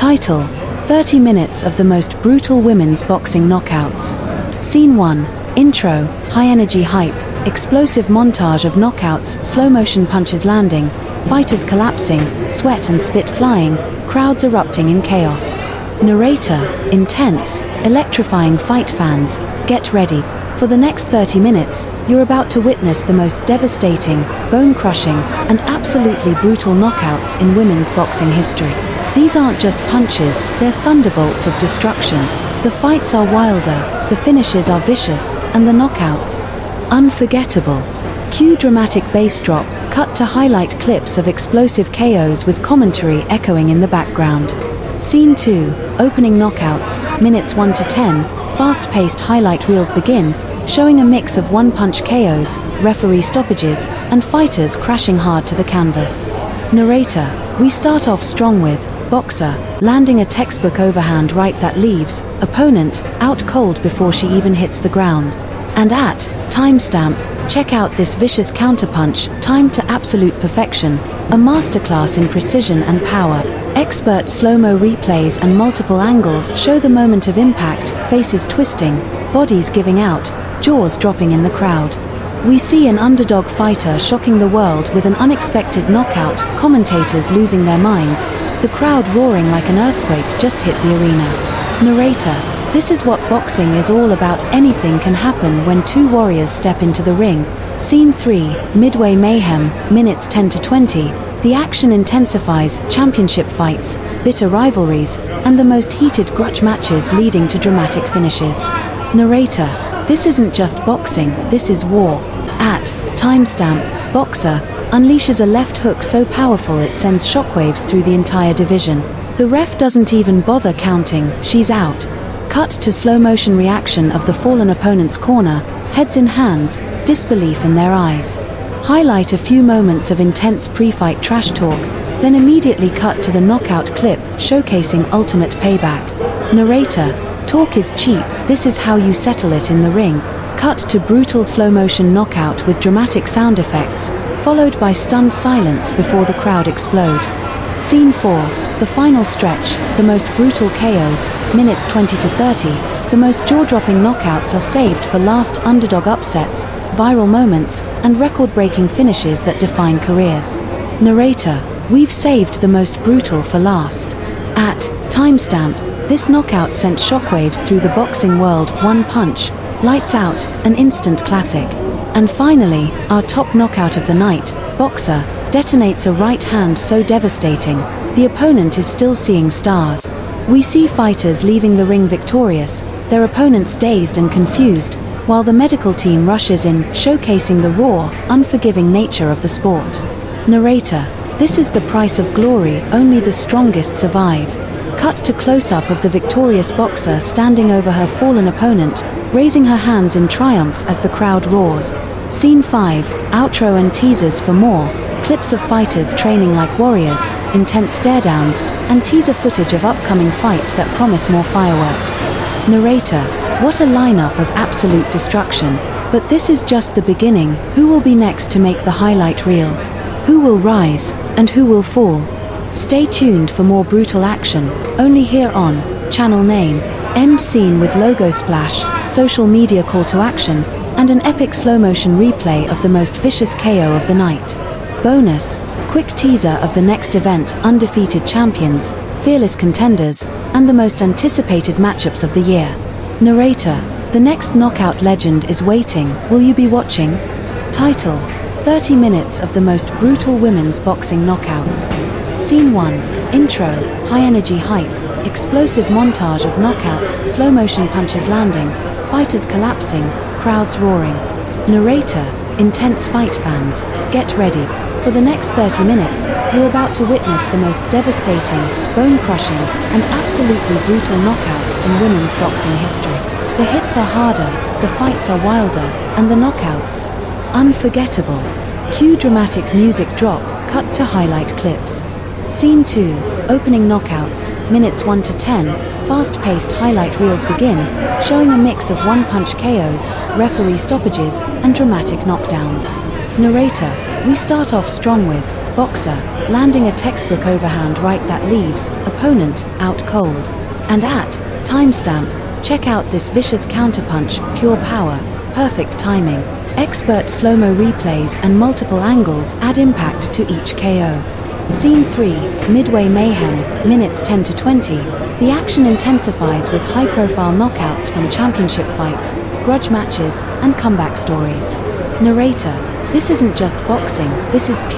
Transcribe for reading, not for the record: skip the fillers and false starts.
Title: 30 minutes of the most brutal women's boxing knockouts. Scene 1. Intro, high-energy hype, explosive montage of knockouts, slow-motion punches landing, fighters collapsing, sweat and spit flying, crowds erupting in chaos. Narrator, intense, electrifying fight fans, get ready. For the next 30 minutes, you're about to witness the most devastating, bone-crushing, and absolutely brutal knockouts in women's boxing history. These aren't just punches, they're thunderbolts of destruction. The fights are wilder, the finishes are vicious, and the knockouts unforgettable. Cue dramatic bass drop, cut to highlight clips of explosive KOs with commentary echoing in the background. Scene 2, opening knockouts, minutes 1 to 10, fast-paced highlight reels begin, showing a mix of one-punch KOs, referee stoppages, and fighters crashing hard to the canvas. Narrator, we start off strong with boxer, landing a textbook overhand right that leaves opponent out cold before she even hits the ground. And at timestamp, check out this vicious counterpunch, timed to absolute perfection, a masterclass in precision and power. Expert slow-mo replays and multiple angles show the moment of impact, faces twisting, bodies giving out, jaws dropping in the crowd. We see an underdog fighter shocking the world with an unexpected knockout, commentators losing their minds, the crowd roaring like an earthquake just hit the arena. Narrator, this is what boxing is all about. Anything can happen when two warriors step into the ring. Scene 3, midway mayhem, minutes 10 to 20. The action intensifies, championship fights, bitter rivalries, and the most heated grudge matches leading to dramatic finishes. Narrator, this isn't just boxing, this is war. At timestamp, boxer unleashes a left hook so powerful it sends shockwaves through the entire division. The ref doesn't even bother counting, she's out. Cut to slow-motion reaction of the fallen opponent's corner, heads in hands, disbelief in their eyes. Highlight a few moments of intense pre-fight trash talk, then immediately cut to the knockout clip, showcasing ultimate payback. Narrator, talk is cheap, this is how you settle it in the ring. Cut to brutal slow-motion knockout with dramatic sound effects, followed by stunned silence before the crowd explode. Scene 4, the final stretch, the most brutal KOs, minutes 20 to 30, the most jaw-dropping knockouts are saved for last. Underdog upsets, viral moments, and record-breaking finishes that define careers. Narrator, we've saved the most brutal for last. At timestamp, this knockout sent shockwaves through the boxing world. One punch, lights out, an instant classic. And finally, our top knockout of the night, boxer detonates a right hand so devastating, the opponent is still seeing stars. We see fighters leaving the ring victorious, their opponents dazed and confused, while the medical team rushes in, showcasing the raw, unforgiving nature of the sport. Narrator, this is the price of glory, only the strongest survive. Cut to close-up of the victorious boxer standing over her fallen opponent, raising her hands in triumph as the crowd roars. Scene 5, outro and teasers for more, clips of fighters training like warriors, intense stare-downs, and teaser footage of upcoming fights that promise more fireworks. Narrator, what a lineup of absolute destruction. But this is just the beginning. Who will be next to make the highlight reel? Who will rise, and who will fall? Stay tuned for more brutal action, only here on channel name. End scene with logo splash, social media call to action, and an epic slow-motion replay of the most vicious KO of the night. Bonus, quick teaser of the next event, undefeated champions, fearless contenders, and the most anticipated matchups of the year. Narrator, the next knockout legend is waiting, will you be watching? Title, 30 minutes of the most brutal women's boxing knockouts. Scene 1, intro, high-energy hype, explosive montage of knockouts, slow-motion punches landing, fighters collapsing, crowds roaring. Narrator, intense fight fans, get ready. For the next 30 minutes, you're about to witness the most devastating, bone-crushing, and absolutely brutal knockouts in women's boxing history. The hits are harder, the fights are wilder, and the knockouts unforgettable. Cue dramatic music drop, cut to highlight clips. Scene 2, opening knockouts, minutes 1 to 10, fast-paced highlight reels begin, showing a mix of one-punch KOs, referee stoppages, and dramatic knockdowns. Narrator, we start off strong with Boxer, landing a textbook overhand right that leaves opponent out cold. And at timestamp, check out this vicious counterpunch, pure power, perfect timing. Expert slow-mo replays and multiple angles add impact to each KO. Scene 3, Midway Mayhem, minutes 10 to 20. The action intensifies with high-profile knockouts from championship fights, grudge matches, and comeback stories. Narrator, this isn't just boxing, this is pure